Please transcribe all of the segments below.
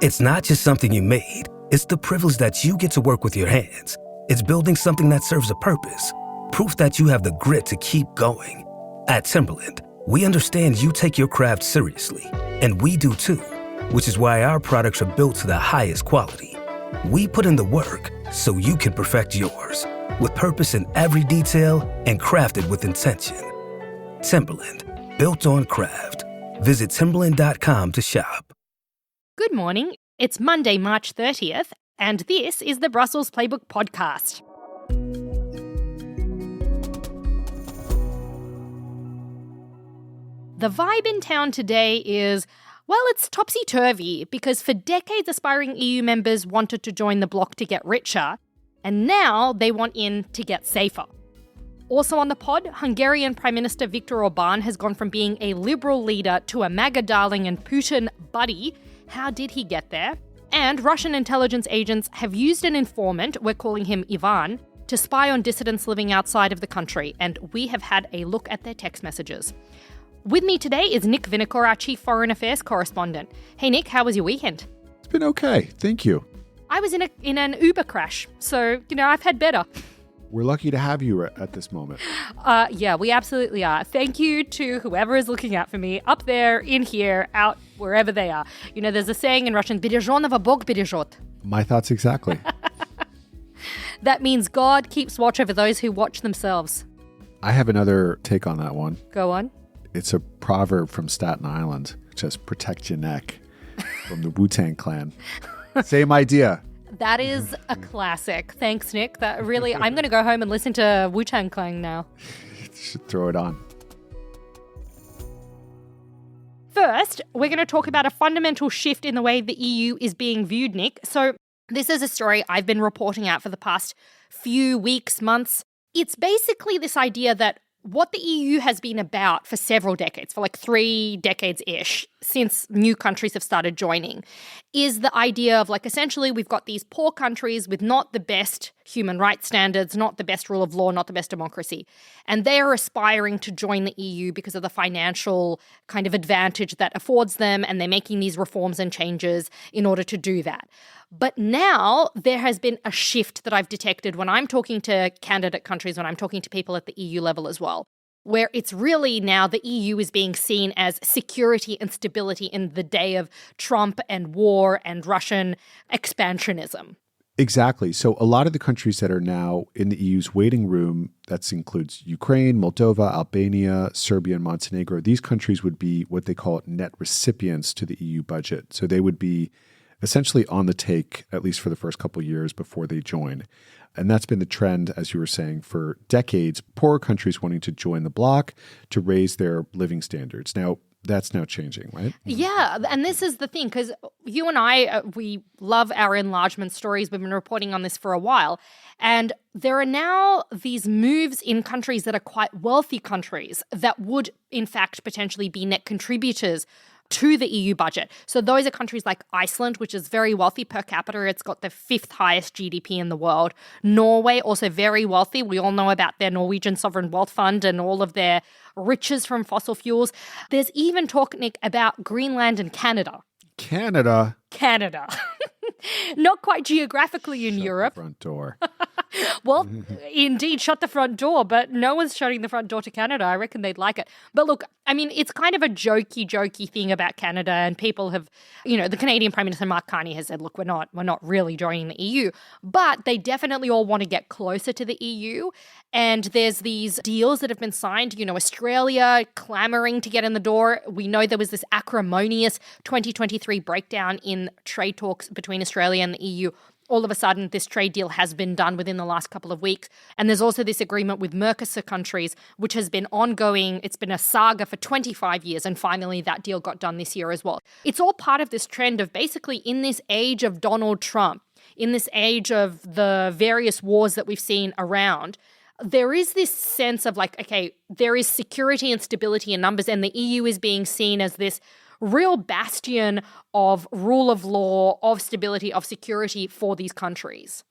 It's not just something you made. It's the privilege that you get to work with your hands. It's building something that serves a purpose. Proof that you have the grit to keep going. At Timberland, we understand you take your craft seriously, and we do too, which is why our products are built to the highest quality. We put in the work so you can perfect yours, with purpose in every detail and crafted with intention. Timberland, built on craft. Visit Timberland.com to shop. Good morning. It's Monday, March 30th, and this is the Brussels Playbook podcast. The vibe in town today is, well, it's topsy-turvy because for decades aspiring EU members wanted to join the bloc to get richer, and now they want in to get safer. Also on the pod, Hungarian Prime Minister Viktor Orbán has gone from being a liberal leader to a MAGA darling and Putin buddy. How did he get there? And Russian intelligence agents have used an informant, we're calling him Ivan, to spy on dissidents living outside of the country, and we have had a look at their text messages. With me today is Nick Viktor, our Chief Foreign Affairs Correspondent. Hey Nick, how was your weekend? It's been okay, thank you. I was in an Uber crash, so, I've had better. We're lucky to have you at this moment. Yeah, we absolutely are. Thank you to whoever is looking out for me, up there, in here, out, wherever they are. There's a saying in Russian, «Бережёного Бог бережет». My thoughts exactly. That means God keeps watch over those who watch themselves. I have another take on that one. Go on. It's a proverb from Staten Island, which says, protect your neck, from the Wu-Tang Clan. Same idea. That is a classic. Thanks, Nick. That really, I'm going to go home and listen to Wu-Tang Clan now. You should throw it on. First, we're going to talk about a fundamental shift in the way the EU is being viewed, Nick. So this is a story I've been reporting out for the past few weeks, months. It's basically this idea that what the EU has been about for several decades, for like 3 decades-ish, since new countries have started joining, is the idea of essentially we've got these poor countries with not the best human rights standards, not the best rule of law, not the best democracy. And they are aspiring to join the EU because of the financial kind of advantage that affords them, and they're making these reforms and changes in order to do that. But now there has been a shift that I've detected when I'm talking to candidate countries, when I'm talking to people at the EU level as well, where it's really now the EU is being seen as security and stability in the day of Trump and war and Russian expansionism. Exactly. So a lot of the countries that are now in the EU's waiting room, that includes Ukraine, Moldova, Albania, Serbia, and Montenegro, these countries would be what they call net recipients to the EU budget. So they would be essentially on the take, at least for the first couple of years before they join. And that's been the trend, as you were saying, for decades, poorer countries wanting to join the bloc to raise their living standards. Now, that's now changing, right? Yeah, and this is the thing, because you and I, we love our enlargement stories. We've been reporting on this for a while. And there are now these moves in countries that are quite wealthy countries that would, in fact, potentially be net contributors to the EU budget. So those are countries like Iceland, which is very wealthy per capita. It's got the 5th highest GDP in the world. Norway, also very wealthy. We all know about their Norwegian Sovereign Wealth Fund and all of their riches from fossil fuels. There's even talk, Nick, about Greenland and Canada. Canada. Not quite geographically in Europe. The front door. Well, indeed, shut the front door, but no one's shutting the front door to Canada. I reckon they'd like it. But look, I mean, it's kind of a jokey thing about Canada, and people have, the Canadian Prime Minister Mark Carney has said, look, we're not really joining the EU, but they definitely all want to get closer to the EU. And there's these deals that have been signed, Australia clamoring to get in the door. We know there was this acrimonious 2023 breakdown in trade talks between Australia and the EU. All of a sudden, this trade deal has been done within the last couple of weeks. And there's also this agreement with Mercosur countries, which has been ongoing. It's been a saga for 25 years. And finally, that deal got done this year as well. It's all part of this trend of basically in this age of Donald Trump, in this age of the various wars that we've seen around, there is this sense of okay, there is security and stability in numbers, and the EU is being seen as this real bastion of rule of law, of stability, of security for these countries.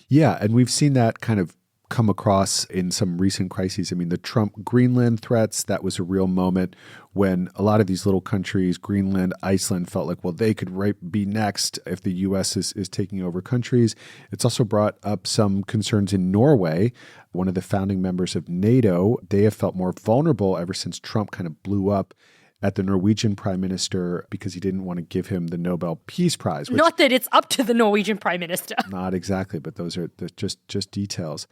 Yeah, and we've seen that kind of come across in some recent crises. I mean, the Trump Greenland threats, that was a real moment when a lot of these little countries, Greenland, Iceland, felt like, well, they could be next if the U.S. is taking over countries. It's also brought up some concerns in Norway, one of the founding members of NATO. They have felt more vulnerable ever since Trump kind of blew up at the Norwegian prime minister because he didn't want to give him the Nobel Peace Prize. Not that it's up to the Norwegian prime minister. Not exactly, but those are just details.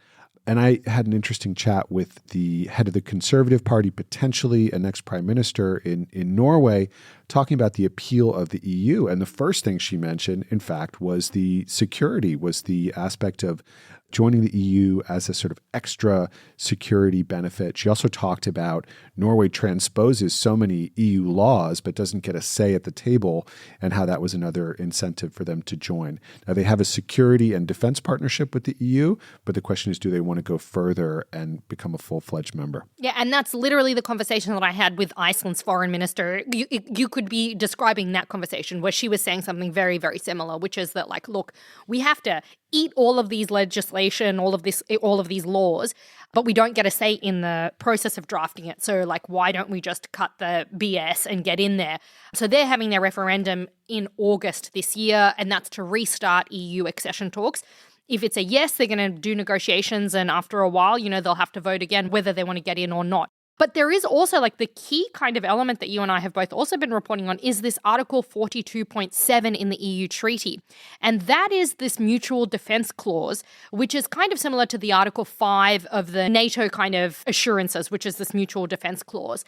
And I had an interesting chat with the head of the Conservative Party, potentially a next prime minister in Norway, talking about the appeal of the EU. And the first thing she mentioned, in fact, was the security, was the aspect of joining the EU as a sort of extra security benefit. She also talked about Norway transposes so many EU laws but doesn't get a say at the table, and how that was another incentive for them to join. Now, they have a security and defense partnership with the EU, but the question is, do they want to go further and become a full-fledged member? Yeah, and that's literally the conversation that I had with Iceland's foreign minister. You could be describing that conversation where she was saying something very, very similar, which is that, like, look, we have to eat all of these legislation, all of these laws, but we don't get a say in the process of drafting it. So, like, why don't we just cut the BS and get in there? So they're having their referendum in August this year, and that's to restart EU accession talks. If it's a yes, they're going to do negotiations, and after a while, they'll have to vote again whether they want to get in or not. But there is also, like, the key kind of element that you and I have both also been reporting on is this Article 42.7 in the EU treaty. And that is this mutual defense clause, which is kind of similar to the Article 5 of the NATO kind of assurances, which is this mutual defense clause.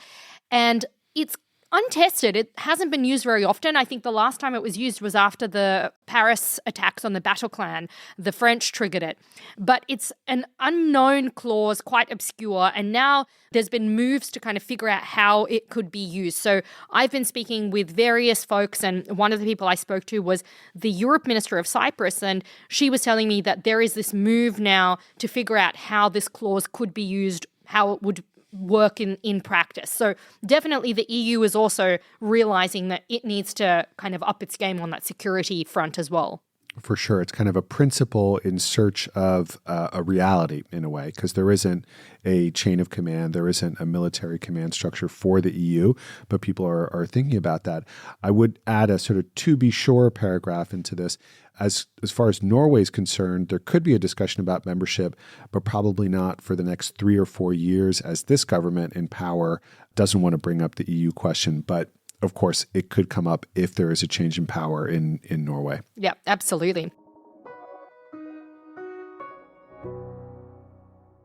And it's untested. It hasn't been used very often. I think the last time it was used was after the Paris attacks on the Bataclan. The French triggered it. But it's an unknown clause, quite obscure, and now there's been moves to kind of figure out how it could be used. So I've been speaking with various folks, and one of the people I spoke to was the Europe Minister of Cyprus, and she was telling me that there is this move now to figure out how this clause could be used, how it would work in practice. So definitely the EU is also realizing that it needs to kind of up its game on that security front as well. For sure. It's kind of a principle in search of a reality in a way, because there isn't a chain of command. There isn't a military command structure for the EU, but people are thinking about that. I would add a sort of to be sure paragraph into this. As far as Norway is concerned, there could be a discussion about membership, but probably not for the next 3 or 4 years, as this government in power doesn't want to bring up the EU question. But of course, it could come up if there is a change in power in Norway. Yeah, absolutely.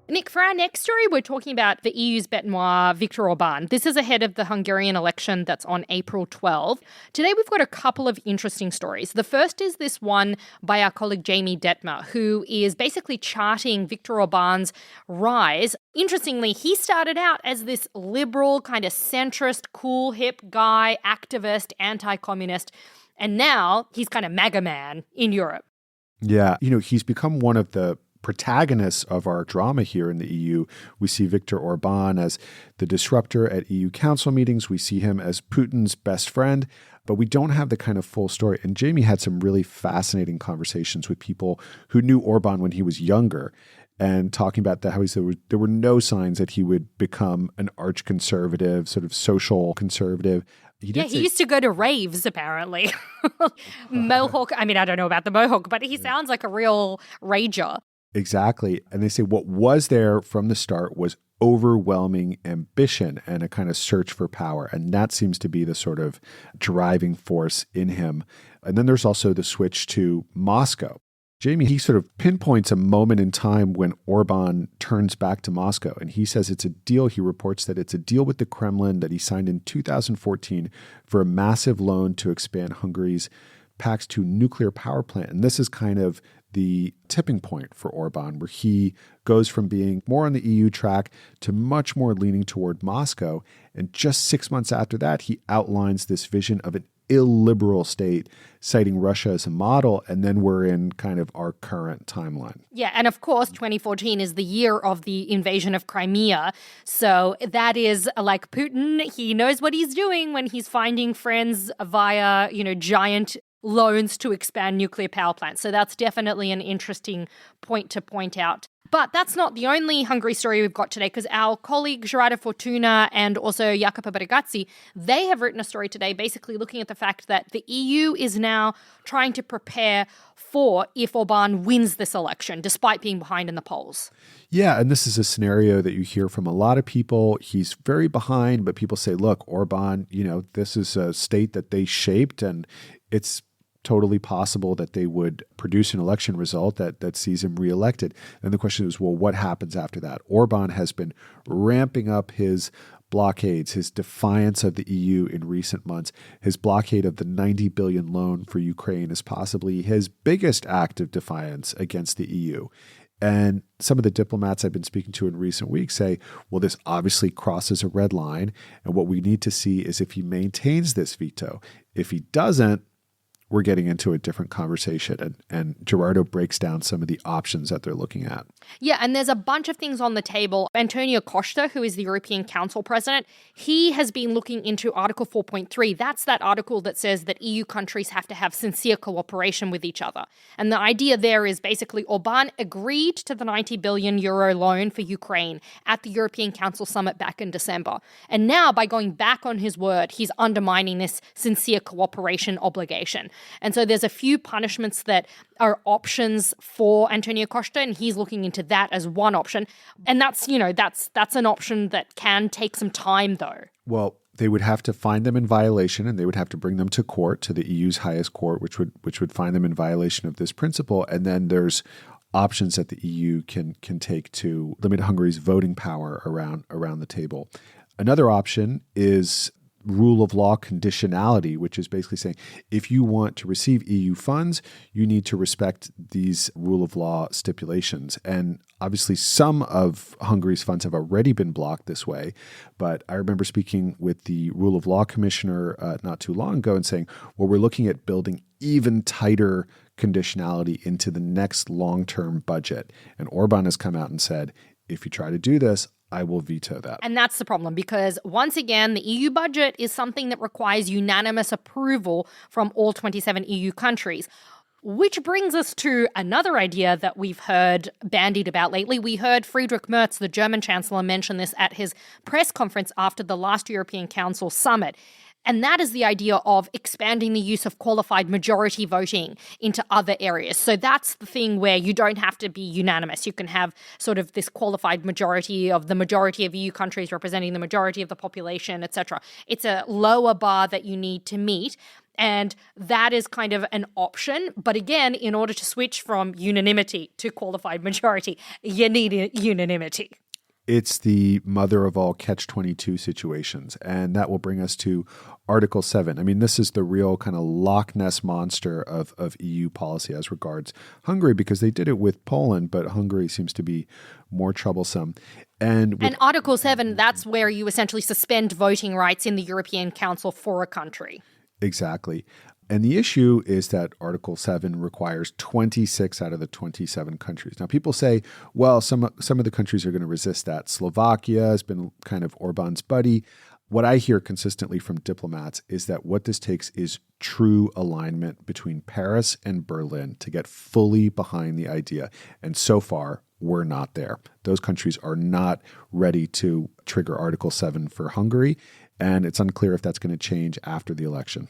Nick, for our next story, we're talking about the EU's bête noire, Viktor Orban. This is ahead of the Hungarian election that's on April 12. Today, we've got a couple of interesting stories. The first is this one by our colleague Jamie Detmer, who is basically charting Viktor Orban's rise. Interestingly, he started out as this liberal, kind of centrist, cool, hip guy, activist, anti-communist, and now he's kind of MAGA man in Europe. Yeah, he's become one of the protagonists of our drama here in the EU. We see Viktor Orban as the disruptor at EU council meetings. We see him as Putin's best friend, but we don't have the kind of full story. And Jamie had some really fascinating conversations with people who knew Orban when he was younger, and talking about how he said there were no signs that he would become an arch conservative, sort of social conservative. He used to go to raves, apparently. Mohawk. I mean, I don't know about the Mohawk, but he sounds like a real rager. Exactly. And they say what was there from the start was overwhelming ambition and a kind of search for power. And that seems to be the sort of driving force in him. And then there's also the switch to Moscow. Jamie, he sort of pinpoints a moment in time when Orban turns back to Moscow. And he says it's a deal. He reports that it's a deal with the Kremlin that he signed in 2014 for a massive loan to expand Hungary's PAX-2 nuclear power plant. And this is kind of the tipping point for Orban, where he goes from being more on the EU track to much more leaning toward Moscow. And just 6 months after that, he outlines this vision of an illiberal state, citing Russia as a model. And then we're in kind of our current timeline. Yeah. And of course, 2014 is the year of the invasion of Crimea. So that is like Putin. He knows what he's doing when he's finding friends via, giant loans to expand nuclear power plants. So that's definitely an interesting point to point out. But that's not the only Hungary story we've got today, because our colleague Gerardo Fortuna and also Jacopo Baragazzi, they have written a story today basically looking at the fact that the EU is now trying to prepare for if Orbán wins this election, despite being behind in the polls. Yeah, and this is a scenario that you hear from a lot of people. He's very behind, but people say, look, Orbán, this is a state that they shaped, and it's totally possible that they would produce an election result that sees him reelected. And the question is, well, what happens after that? Orbán has been ramping up his blockades, his defiance of the EU in recent months. His blockade of the 90 billion loan for Ukraine is possibly his biggest act of defiance against the EU. And some of the diplomats I've been speaking to in recent weeks say, well, this obviously crosses a red line. And what we need to see is if he maintains this veto. If he doesn't, we're getting into a different conversation. And Gerardo breaks down some of the options that they're looking at. Yeah, and there's a bunch of things on the table. Antonio Costa, who is the European Council president, he has been looking into Article 4.3. That's that article that says that EU countries have to have sincere cooperation with each other. And the idea there is basically Orbán agreed to the 90 billion euro loan for Ukraine at the European Council summit back in December. And now, by going back on his word, he's undermining this sincere cooperation obligation. And so there's a few punishments that are options for Antonio Costa, and he's looking into that as one option. And that's an option that can take some time, though. Well, they would have to find them in violation, and they would have to bring them to court, to the EU's highest court, which would find them in violation of this principle. And then there's options that the EU can take to limit Hungary's voting power around the table. Another option is rule of law conditionality, which is basically saying if you want to receive EU funds, you need to respect these rule of law stipulations. And obviously some of Hungary's funds have already been blocked this way. But I remember speaking with the rule of law commissioner not too long ago and saying, well, we're looking at building even tighter conditionality into the next long-term budget. And Orban has come out and said, if you try to do this, I will veto that. And that's the problem, because once again, the EU budget is something that requires unanimous approval from all 27 EU countries. Which brings us to another idea that we've heard bandied about lately. We heard Friedrich Merz, the German chancellor, mention this at his press conference after the last European Council summit. And that is the idea of expanding the use of qualified majority voting into other areas. So that's the thing where you don't have to be unanimous. You can have sort of this qualified majority of the majority of EU countries representing the majority of the population, etc. It's a lower bar that you need to meet. And that is kind of an option. But again, in order to switch from unanimity to qualified majority, you need unanimity. It's the mother of all catch-22 situations. And that will bring us to Article 7. I mean, this is the real kind of Loch Ness monster of EU policy as regards Hungary, because they did it with Poland, but Hungary seems to be more troublesome. And Article 7, that's where you essentially suspend voting rights in the European Council for a country. Exactly. And the issue is that Article 7 requires 26 out of the 27 countries. Now, people say, well, some of the countries are going to resist that. Slovakia has been kind of Orbán's buddy. What I hear consistently from diplomats is that what this takes is true alignment between Paris and Berlin to get fully behind the idea. And so far, we're not there. Those countries are not ready to trigger Article 7 for Hungary. And it's unclear if that's going to change after the election.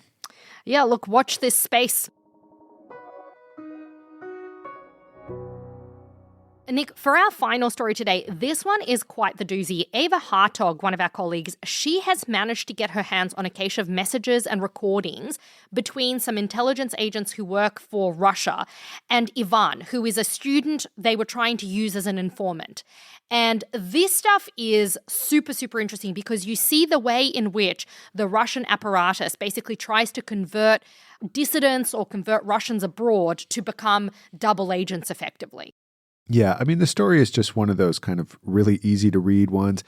Yeah, look, watch this space. Nick, for our final story today, this one is quite the doozy. Eva Hartog, one of our colleagues, she has managed to get her hands on a cache of messages and recordings between some intelligence agents who work for Russia and Ivan, who is a student they were trying to use as an informant. And this stuff is super, super interesting because you see the way in which the Russian apparatus basically tries to convert dissidents or convert Russians abroad to become double agents effectively. Yeah, I mean, the story is just one of those kind of really easy to read ones.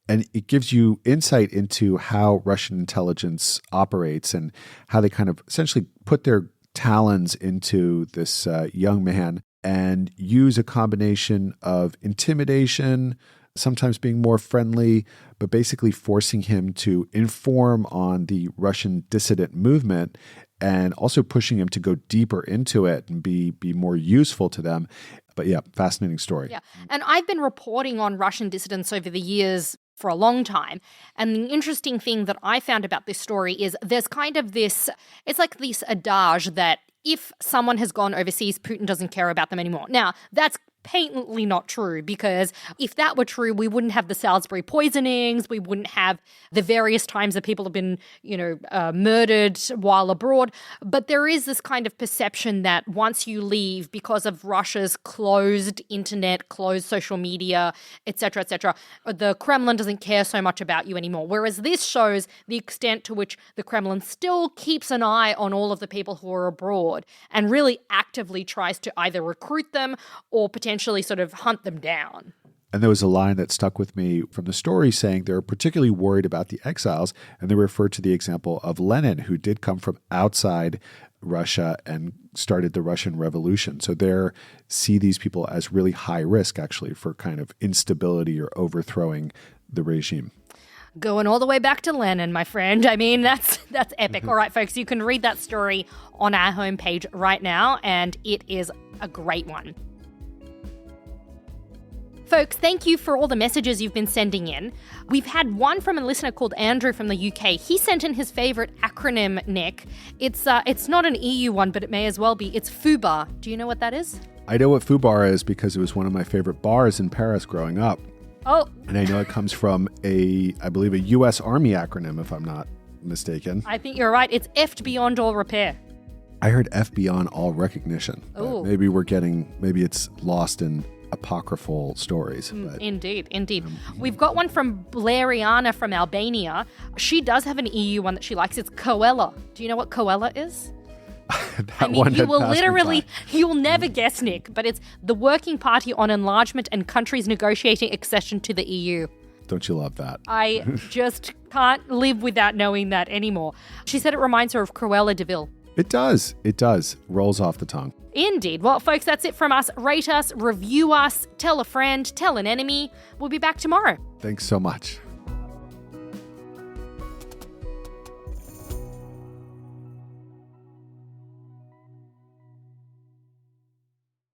And it gives you insight into how Russian intelligence operates and how they kind of essentially put their talons into this young man and use a combination of intimidation, sometimes being more friendly, but basically forcing him to inform on the Russian dissident movement and also pushing him to go deeper into it and be more useful to them. But yeah, fascinating story. Yeah. And I've been reporting on Russian dissidents over the years for a long time. And the interesting thing that I found about this story is there's kind of this, it's like this adage that if someone has gone overseas, Putin doesn't care about them anymore. Now, that's patently not true, because if that were true, we wouldn't have the Salisbury poisonings, we wouldn't have the various times that people have been, murdered while abroad. But there is this kind of perception that once you leave, because of Russia's closed internet, closed social media, etc., the Kremlin doesn't care so much about you anymore. Whereas this shows the extent to which the Kremlin still keeps an eye on all of the people who are abroad and really actively tries to either recruit them or potentially sort of hunt them down. And there was a line that stuck with me from the story saying they're particularly worried about the exiles, and they referred to the example of Lenin, who did come from outside Russia and started the Russian Revolution. So they see these people as really high risk, actually, for kind of instability or overthrowing the regime. Going all the way back to Lenin, my friend. I mean, that's epic. All right, folks, you can read that story on our homepage right now, and it is a great one. Folks, thank you for all the messages you've been sending in. We've had one from a listener called Andrew from the UK. He sent in his favorite acronym, Nick. It's not an EU one, but it may as well be. It's FUBAR. Do you know what that is? I know what FUBAR is because it was one of my favorite bars in Paris growing up. Oh. And I know it comes from I believe a U.S. Army acronym, if I'm not mistaken. I think you're right. It's F beyond all repair. I heard F beyond all recognition. Oh. Maybe it's lost in apocryphal stories. But, Indeed. We've got one from Blairiana from Albania. She does have an EU one that she likes. It's Coella. Do you know what Coella is? You'll never guess, Nick, but it's the Working Party on Enlargement and countries negotiating accession to the EU. Don't you love that? I just can't live without knowing that anymore. She said it reminds her of Cruella de Vil. It does. Rolls off the tongue. Indeed. Well, folks, that's it from us. Rate us, review us, tell a friend, tell an enemy. We'll be back tomorrow. Thanks so much.